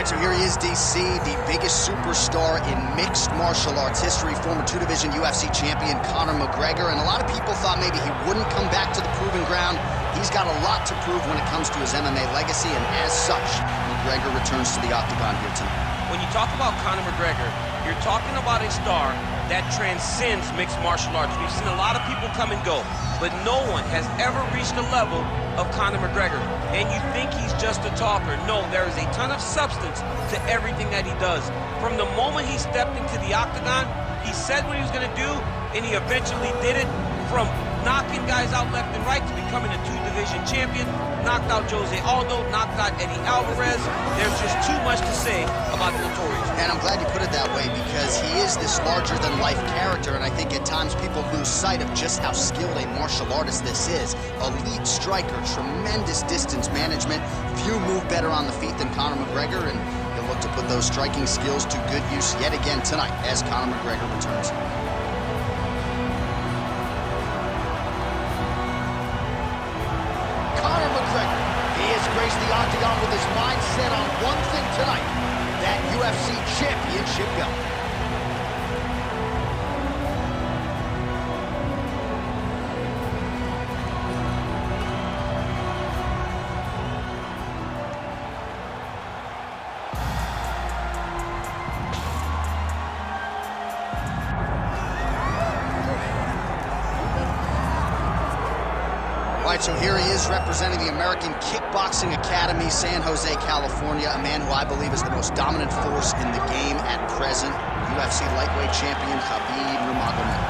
right, so here he is, DC, the biggest superstar in mixed martial arts history, former two-division UFC champion Conor McGregor, and a lot of people thought maybe he wouldn't come back to the proving ground. He's got a lot to prove when it comes to his MMA legacy, and as such, McGregor returns to the octagon here tonight. When you talk about Conor McGregor, you're talking about a star that transcends mixed martial arts. We've seen a lot of people come and go, but no one has ever reached the level of Conor McGregor. And you think he's just a talker. No, there is a ton of substance to everything that he does. From the moment he stepped into the octagon, he said what he was going to do, and he eventually did it. From knocking guys out left and right to becoming a two-division champion, knocked out Jose Aldo, knocked out Eddie Alvarez. There's just too much to say about the Notorious. And I'm glad you put it that way, because he is this larger-than-life character, and I think at times people lose sight of just how skilled a martial artist this is. Elite striker, tremendous distance management. Few move better on the feet than Conor McGregor, and he'll look to put those striking skills to good use yet again tonight as Conor McGregor returns. Graced the octagon with his mind set on one thing tonight, that UFC championship belt. All right, so here he is representing the American Kickboxing Academy, San Jose, California, a man who I believe is the most dominant force in the game at present, UFC lightweight champion Khabib Nurmagomedov.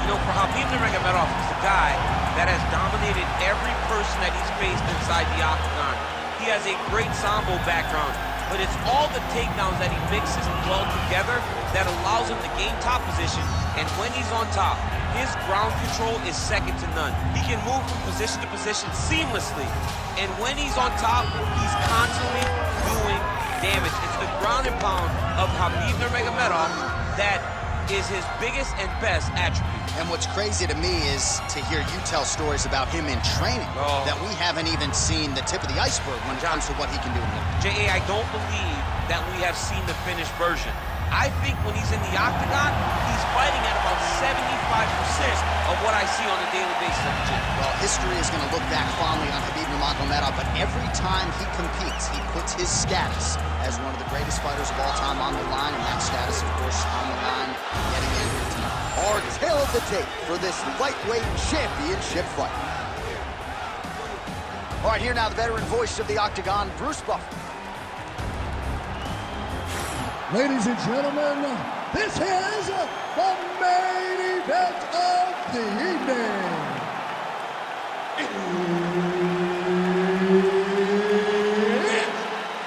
You know, for Khabib Nurmagomedov, he's the guy that has dominated every person that he's faced inside the octagon. He has a great sambo background, but it's all the takedowns that he mixes well together that allows him to gain top position, and when he's on top, his ground control is second to none. He can move from position to position seamlessly. And when he's on top, he's constantly doing damage. It's the ground and pound of Khabib Nurmagomedov that is his biggest and best attribute. And what's crazy to me is to hear you tell stories about him in training that we haven't even seen the tip of the iceberg when it comes to what he can do in there. J.A., I don't believe that we have seen the finished version. I think when he's in the octagon, he's fighting at about 75% of what I see on a daily basis at the gym. Well, history is going to look back fondly on Khabib Nurmagomedov, but every time he competes, he puts his status as one of the greatest fighters of all time on the line, and that status, of course, on the line yet again here tonight. Our tail of the tape for this lightweight championship fight. All right, here now the veteran voice of the octagon, Bruce Buffer. Ladies and gentlemen, this is the main event of the evening. It's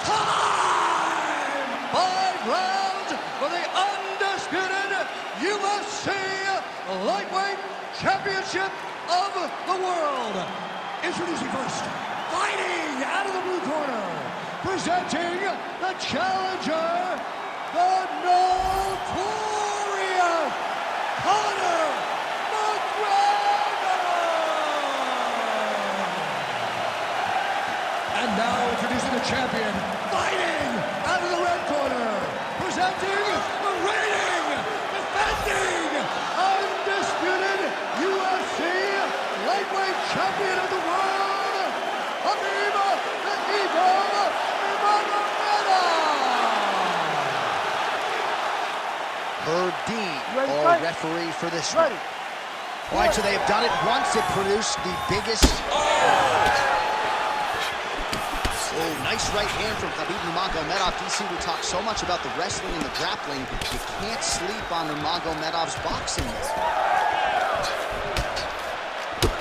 time! 5 rounds for the undisputed UFC Lightweight Championship of the world. Introducing first, fighting out of the blue corner, presenting the challenger, the Notorious Conor McGregor! And now introducing the champion, fighting out of the red corner, presenting the reigning, defending, undisputed UFC lightweight champion of the world, Khabib the Eagle Nurmagomedov! Herb Dean, our referee for this one. All right, so they have done it once. It produced the biggest... Oh, nice right hand from Khabib Nurmagomedov. DC, we talk so much about the wrestling and the grappling. You can't sleep on Nurmagomedov's boxing.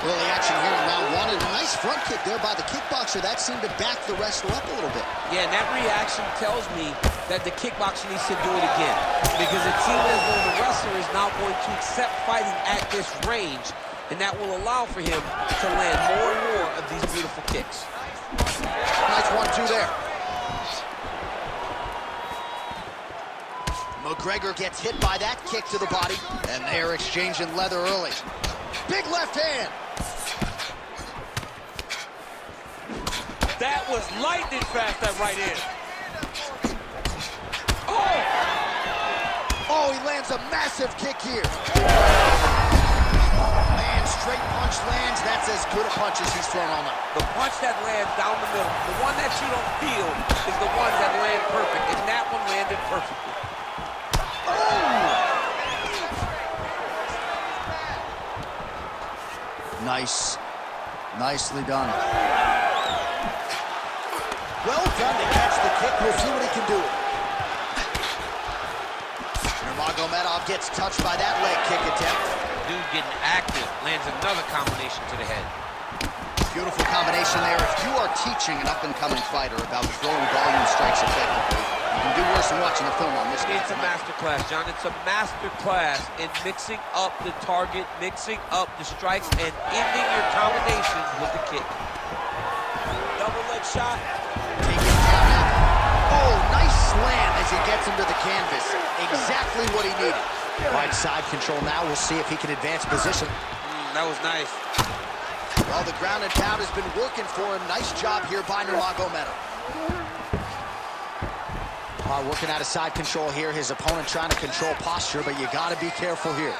Early action here in round 1, and a nice front kick there by the kickboxer. That seemed to back the wrestler up a little bit. Yeah, and that reaction tells me that the kickboxer needs to do it again, because it seems as though the wrestler is now going to accept fighting at this range, and that will allow for him to land more and more of these beautiful kicks. Nice 1-2 there. McGregor gets hit by that kick to the body, and they're exchanging leather early. Big left hand. That was lightning fast, that right hand. Oh, he lands a massive kick here. Man, straight punch lands. That's as good a punch as he's thrown all night. The punch that lands down the middle, the one that you don't feel, is the one that lands perfect, and that one landed perfectly. Nice. Nicely done. Well done to catch the kick. We'll see what he can do. Nurmagomedov gets touched by that leg kick attempt. Dude getting active, lands another combination to the head. Beautiful combination there. If you are teaching an up-and-coming fighter about throwing volume strikes effectively, you can do worse than watching a film on this guy. It's a master class, John. It's a master class in mixing up the target, mixing up the strikes, and ending your combinations with the kick. Double leg shot. Take him down now. Oh, nice slam as he gets him to the canvas. Exactly what he needed. Right side control now. We'll see if he can advance position. That was nice. Well, the ground and pound has been working for him. Nice job here by Nurmagomedov. Working out of side control here. His opponent trying to control posture, but you got to be careful here.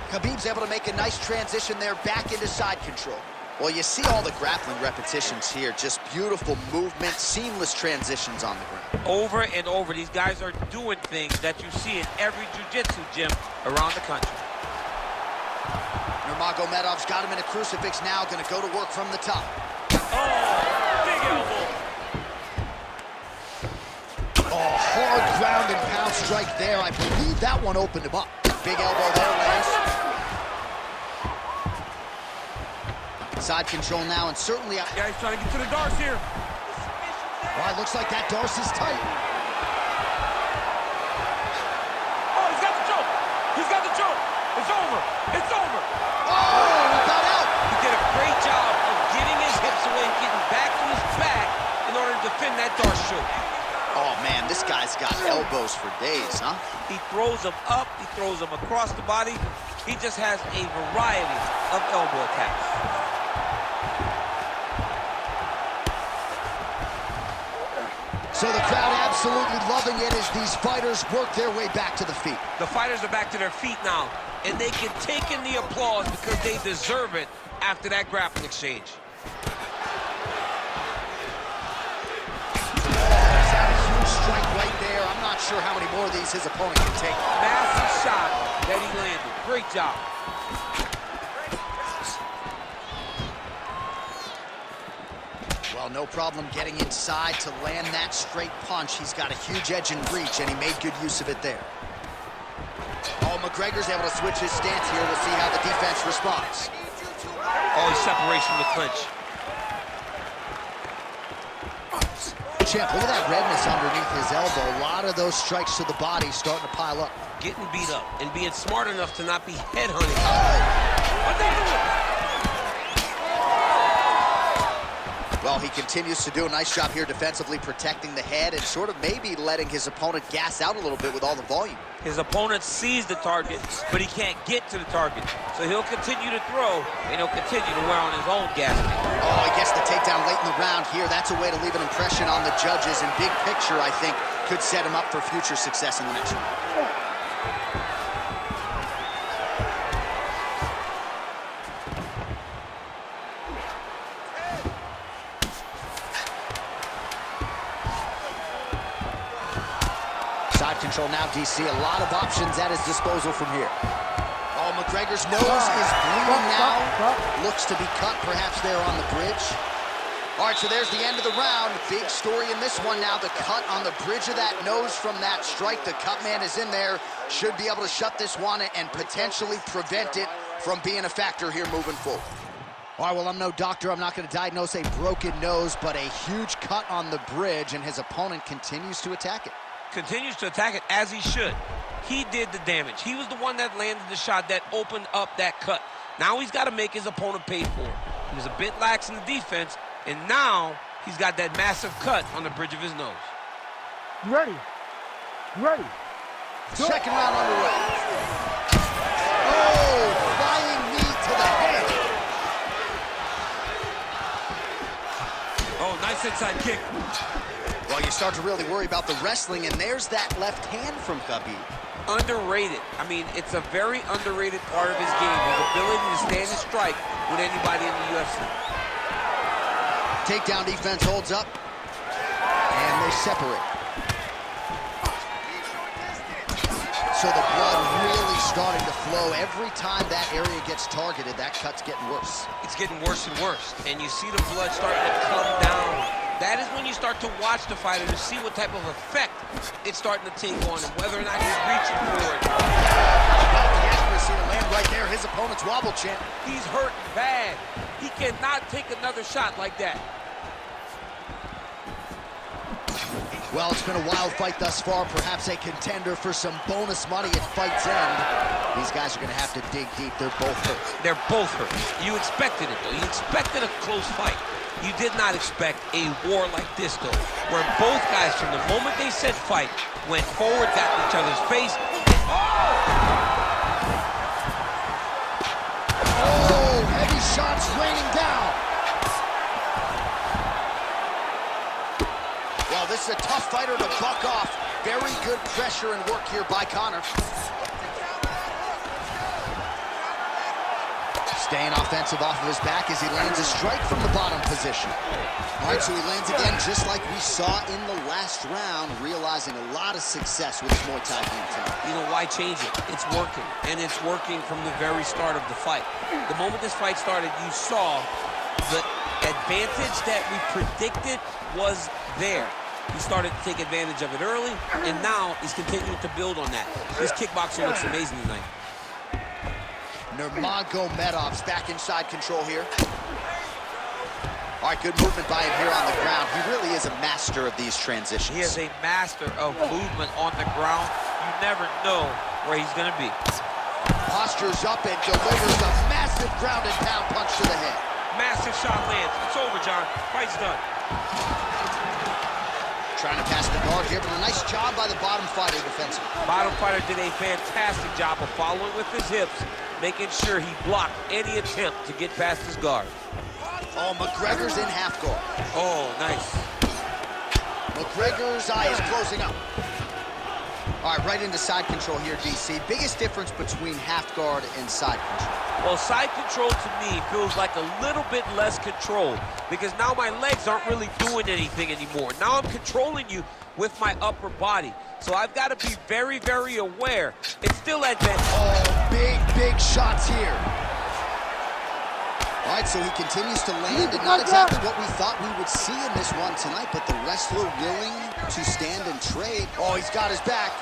Khabib's able to make a nice transition there back into side control. Well, you see all the grappling repetitions here. Just beautiful movement, seamless transitions on the ground. Over and over, these guys are doing things that you see in every jiu-jitsu gym around the country. Nurmagomedov's got him in a crucifix now, going to go to work from the top. Oh, big elbow. Oh, hard ground and pound strike there. I believe that one opened him up. Big elbow there, lands. Side control now, and certainly... Yeah, he's trying to get to the darts here. Well, it looks like that darce is tight. Oh, he's got the choke. He's got the choke. It's over. It's over. Oh, he got out. He did a great job of getting his hips away and getting back to his back in order to defend that darce choke. Oh, man, this guy's got elbows for days, huh? He throws them up. He throws them across the body. He just has a variety of elbow attacks. So the crowd absolutely loving it as these fighters work their way back to the feet. The fighters are back to their feet now, and they can take in the applause because they deserve it after that grappling exchange. Strike right there. I'm not sure how many more of these his opponent can take. Massive shot that he landed. Great job. Well, no problem getting inside to land that straight punch. He's got a huge edge and reach, and he made good use of it there. Oh, McGregor's able to switch his stance here. We'll see how the defense responds. Oh, he's separation with clinch. Champ, look at that redness underneath his elbow. A lot of those strikes to the body starting to pile up. Getting beat up and being smart enough to not be headhunting. Oh! Well, he continues to do a nice job here defensively, protecting the head and sort of maybe letting his opponent gas out a little bit with all the volume. His opponent sees the target, but he can't get to the target. So he'll continue to throw, and he'll continue to wear on his own gas tank. Oh, he gets the takedown late in the round here. That's a way to leave an impression on the judges, and big picture, I think, could set him up for future success in the next round. Side control now, DC. A lot of options at his disposal from here. Oh, McGregor's nose is bleeding now. Looks to be cut, perhaps there on the bridge. All right, so there's the end of the round. Big story in this one now. The cut on the bridge of that nose from that strike. The cut man is in there. Should be able to shut this one and potentially prevent it from being a factor here moving forward. All right, well, I'm no doctor. I'm not going to diagnose a broken nose, but a huge cut on the bridge, and his opponent continues to attack it. Continues to attack it as he should. He did the damage. He was the one that landed the shot that opened up that cut. Now he's got to make his opponent pay for it. He was a bit lax in the defense, and now he's got that massive cut on the bridge of his nose. You ready? You ready? Second round underway. Oh, flying knee to the head. Oh, nice inside kick. Well, you start to really worry about the wrestling, and there's that left hand from Khabib. Underrated. I mean, it's a very underrated part of his game, his ability to stand and strike with anybody in the UFC. Takedown defense holds up, and they separate. So the blood really starting to flow. Every time that area gets targeted, that cut's getting worse. It's getting worse and worse, and you see the blood starting to come down. That is when you start to watch the fighter to see what type of effect it's starting to take on him, whether or not he's reaching for it. About the accuracy to land right there. His opponent's wobble, champ. He's hurt bad. He cannot take another shot like that. Well, it's been a wild fight thus far, perhaps a contender for some bonus money at fight's end. These guys are going to have to dig deep. They're both hurt. They're both hurt. You expected it, though. You expected a close fight. You did not expect a war like this, though, where both guys, from the moment they said fight, went forward, got in each other's face. Oh, heavy shots raining down. Well, this is a tough fighter to buck off. Very good pressure and work here by Conor. Staying offensive off of his back as he lands a strike from the bottom position. All right, so he lands again just like we saw in the last round, realizing a lot of success with his Muay Thai game tonight. You know, why change it? It's working, and it's working from the very start of the fight. The moment this fight started, you saw the advantage that we predicted was there. He started to take advantage of it early, and now he's continuing to build on that. This kickboxer looks amazing tonight. Nurmagomedov's back inside control here. All right, good movement by him here on the ground. He really is a master of these transitions. He is a master of movement on the ground. You never know where he's going to be. Postures up and delivers a massive ground and pound punch to the head. Massive shot lands. It's over, John. Fight's done. Trying to pass the guard here, but a nice job by the bottom fighter defensively. Bottom fighter did a fantastic job of following with his hips, making sure he blocked any attempt to get past his guard. Oh, McGregor's in half guard. Oh, nice. McGregor's eye is closing up. All right, right into side control here, DC. Biggest difference between half guard and side control? Well, side control to me feels like a little bit less control because now my legs aren't really doing anything anymore. Now I'm controlling you with my upper body. So I've got to be very, very aware. It's still advantage. Oh, big shots here. All right, so he continues to land, and not exactly what we thought we would see in this one tonight, but the wrestler willing to stand and trade. Oh, he's got his back.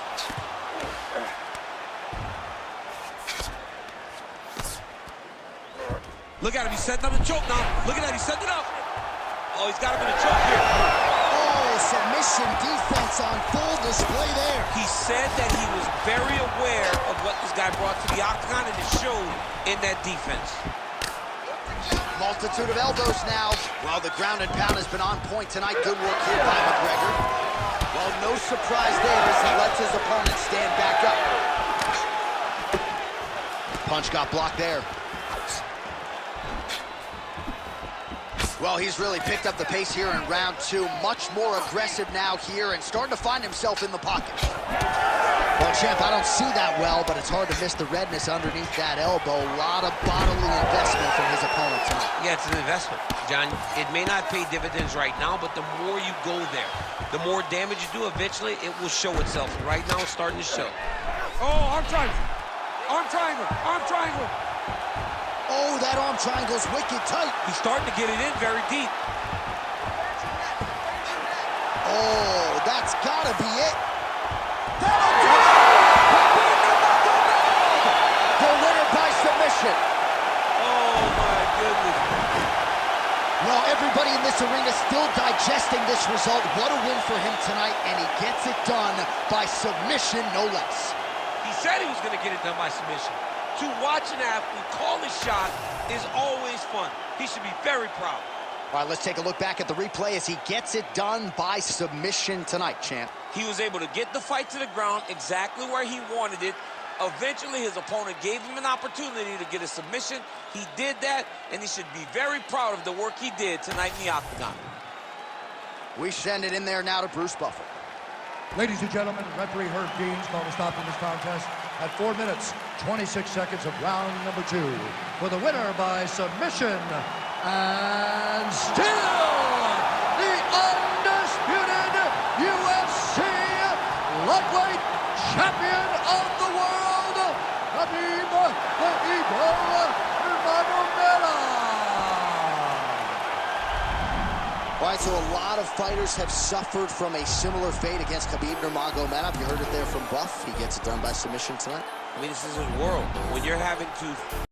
Look at him, he's setting up the choke now. Look at that, he's setting it up. Oh, he's got him in a choke here. Oh, submission defense on full display there. He said that he was very aware of what this guy brought to the octagon, and it showed in that defense. Multitude of elbows now. Well, the ground and pound has been on point tonight. Good work here by McGregor. Well, no surprise there as he lets his opponent stand back up. Punch got blocked there. Well, he's really picked up the pace here in round two. Much more aggressive now here and starting to find himself in the pocket. Well, champ, I don't see that well, but it's hard to miss the redness underneath that elbow. A lot of bodily investment from his opponent tonight. Yeah, it's an investment, John. It may not pay dividends right now, but the more you go there, the more damage you do, eventually it will show itself. And right now it's starting to show. Oh, arm triangle. Arm triangle. Arm triangle. Oh, that arm triangle's wicked tight. He's starting to get it in very deep. Oh, that's gotta be it. That'll do it! The winner by submission. Oh, my goodness. Well, everybody in this arena still digesting this result. What a win for him tonight, and he gets it done by submission, no less. He said he was going to get it done by submission. To watch an athlete call his shot is always fun. He should be very proud. All right, let's take a look back at the replay as he gets it done by submission tonight, champ. He was able to get the fight to the ground exactly where he wanted it. Eventually, his opponent gave him an opportunity to get a submission. He did that, and he should be very proud of the work he did tonight in the octagon. We send it in there now to Bruce Buffer. Ladies and gentlemen, referee Herb Dean's going to stop in this contest at 4 minutes, 26 seconds of round number 2. For the winner by submission, and still the undisputed UFC lightweight champion of the world, Khabib the Eagle Nurmagomedov. All right, so a lot of fighters have suffered from a similar fate against Khabib Nurmagomedov. You heard it there from Buff. He gets it done by submission tonight. I mean, this is his world. When you're having to